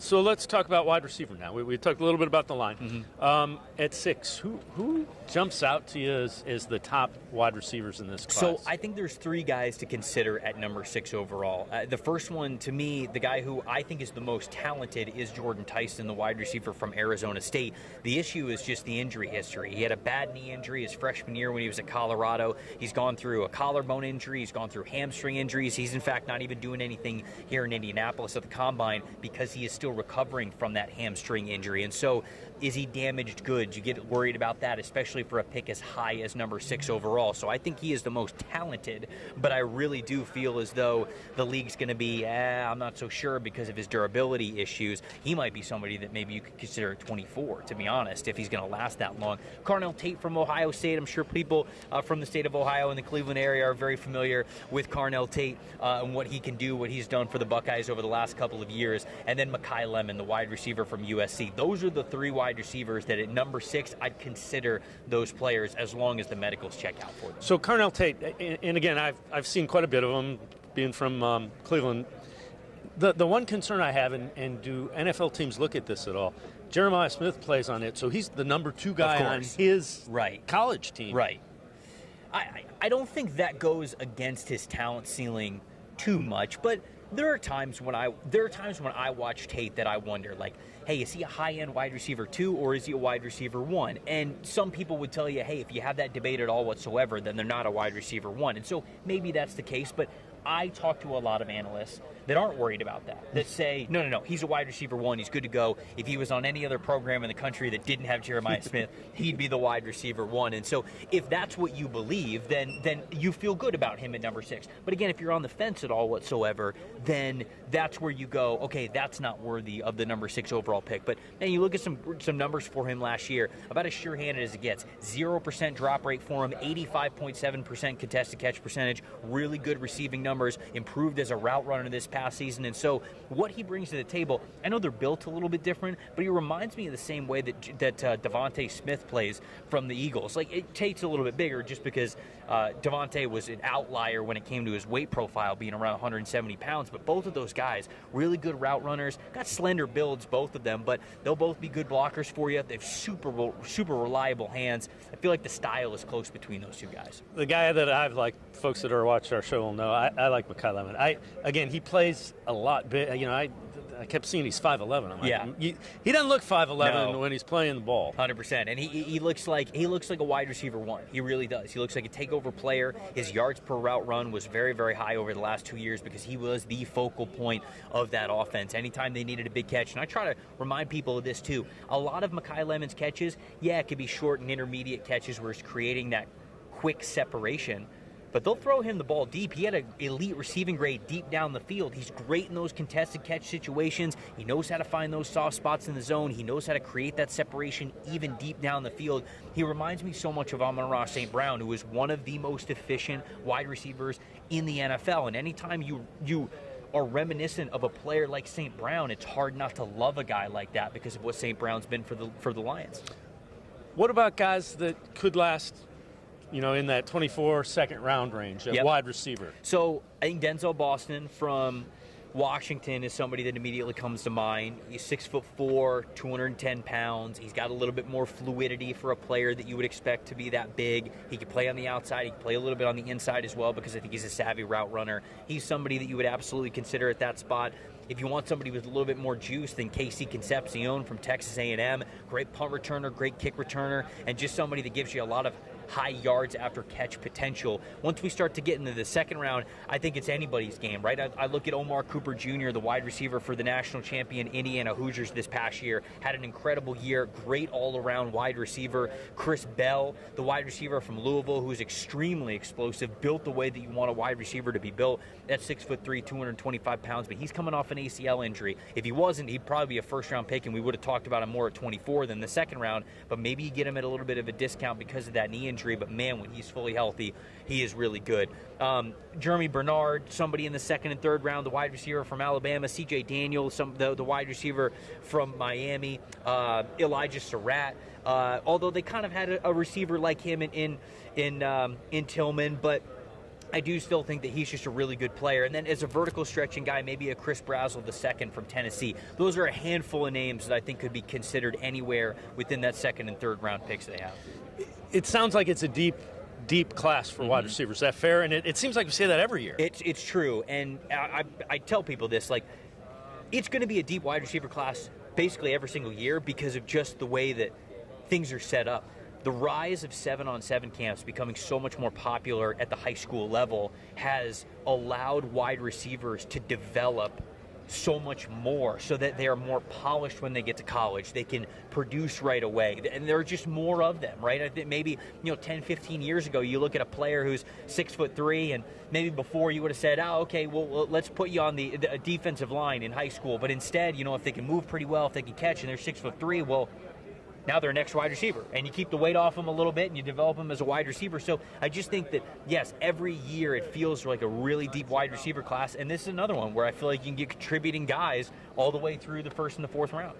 So let's talk about wide receiver now. We talked a little bit about the line. At 6, who jumps out to you as the top wide receivers in this class? So I think there's 3 guys to consider at number 6 overall. The first one, to me, the guy who I think is the most talented is Jordan Tyson, the wide receiver from Arizona State. The issue is just the injury history. He had a bad knee injury his freshman year when he was at Colorado. He's gone through a collarbone injury. He's gone through hamstring injuries. He's, in fact, not even doing anything here in Indianapolis at the Combine because he is still recovering from that hamstring injury. And so is he damaged goods? You get worried about that, especially for a pick as high as number 6 overall. So I think he is the most talented, but I really do feel as though the league's going to be, I'm not so sure because of his durability issues. He might be somebody that maybe you could consider 24, to be honest, if he's going to last that long. Carnell Tate from Ohio State. I'm sure people from the state of Ohio and the Cleveland area are very familiar with Carnell Tate and what he can do, what he's done for the Buckeyes over the last couple of years. And then Mekhi Lemon, the wide receiver from USC. Those are the 3 wide receivers that at number 6, I'd consider those players as long as the medicals check out for them. So Carnell Tate, and again, I've seen quite a bit of him being from Cleveland. The one concern I have, and do NFL teams look at this at all? Jeremiah Smith plays on it, so he's the number 2 guy on his college team. Right. I don't think that goes against his talent ceiling too much, but there are times when I watch Tate that I wonder, like, hey, is he a high-end wide receiver 2 or is he a wide receiver 1? And some people would tell you, hey, if you have that debate at all whatsoever, then they're not a wide receiver 1. And so maybe that's the case, but I talk to a lot of analysts that aren't worried about that say, no, he's a wide receiver 1, he's good to go. If he was on any other program in the country that didn't have Jeremiah Smith, he'd be the wide receiver 1. And so if that's what you believe, then you feel good about him at number 6. But again, if you're on the fence at all whatsoever, then that's where you go, okay, that's not worthy of the number 6 overall pick. But man, you look at some numbers for him last year, about as sure-handed as it gets. 0% drop rate for him, 85.7% contested catch percentage, really good receiving numbers, improved as a route runner this past season. And so what he brings to the table, I know they're built a little bit different, but he reminds me of the same way that Devontae Smith plays from the Eagles. Like, it takes a little bit bigger just because Devontae was an outlier when it came to his weight profile, being around 170 pounds. But both of those guys, really good route runners, got slender builds, both of them, but they'll both be good blockers for you. They have super reliable hands. I feel like the style is close between those 2 guys. The guy that I've liked, folks that are watching our show will know, I like Mekhi Lemon. Again, he plays a lot big. You know, I kept seeing he's 5'11". I'm like, he doesn't look 5'11" when he's playing the ball. 100%. And he looks like a wide receiver 1. He really does. He looks like a takeover player. His yards per route run was very, very high over the last 2 years because he was the focal point of that offense. Anytime they needed a big catch, and I try to remind people of this too, a lot of Mekhi Lemon's catches, it could be short and intermediate catches where he's creating that quick separation. But they'll throw him the ball deep. He had an elite receiving grade deep down the field. He's great in those contested catch situations. He knows how to find those soft spots in the zone. He knows how to create that separation even deep down the field. He reminds me so much of Amon-Ra St. Brown, who is one of the most efficient wide receivers in the NFL. And anytime you are reminiscent of a player like St. Brown, it's hard not to love a guy like that because of what St. Brown's been for the Lions. What about guys that could last, in that 24 second round range, wide receiver? So I think Denzel Boston from Washington is somebody that immediately comes to mind. He's 6'4", 210 pounds. He's got a little bit more fluidity for a player that you would expect to be that big. He can play on the outside. He can play a little bit on the inside as well because I think he's a savvy route runner. He's somebody that you would absolutely consider at that spot. If you want somebody with a little bit more juice than Casey Concepcion from Texas A&M, great punt returner, great kick returner, and just somebody that gives you a lot of high yards after catch potential. Once we start to get into the second round, I think it's anybody's game, right? I look at Omar Cooper Jr., the wide receiver for the national champion Indiana Hoosiers this past year, had an incredible year, great all-around wide receiver. Chris Bell, the wide receiver from Louisville, who's extremely explosive, built the way that you want a wide receiver to be built. That's 6'3", 225 pounds, but he's coming off an ACL injury. If he wasn't, he'd probably be a first-round pick, and we would have talked about him more at 24 than the second round, but maybe you get him at a little bit of a discount because of that knee injury. But man, when he's fully healthy, he is really good. Jeremy Bernard, somebody in the second and third round, the wide receiver from Alabama. C.J. Daniels, the wide receiver from Miami. Elijah Surratt. Although they kind of had a receiver like him in Tillman, but I do still think that he's just a really good player. And then as a vertical stretching guy, maybe a Chris Brazzell II from Tennessee. Those are a handful of names that I think could be considered anywhere within that second and third round picks they have. It sounds like it's a deep class for wide receivers. Is that fair? And it seems like we say that every year. It's true. And I tell people this, like, it's going to be a deep wide receiver class basically every single year because of just the way that things are set up. The rise of 7-on-7 camps becoming so much more popular at the high school level has allowed wide receivers to develop so much more so that they are more polished when they get to college. They can produce right away. And there are just more of them, right? I think maybe, 10, 15 years ago, you look at a player who's 6'3", and maybe before you would have said, okay, well, let's put you on the defensive line in high school. But instead, if they can move pretty well, if they can catch, and they're 6'3", well, now they're next wide receiver, and you keep the weight off them a little bit, and you develop them as a wide receiver. So I just think that, yes, every year it feels like a really deep wide receiver class, and this is another one where I feel like you can get contributing guys all the way through the first and the fourth round.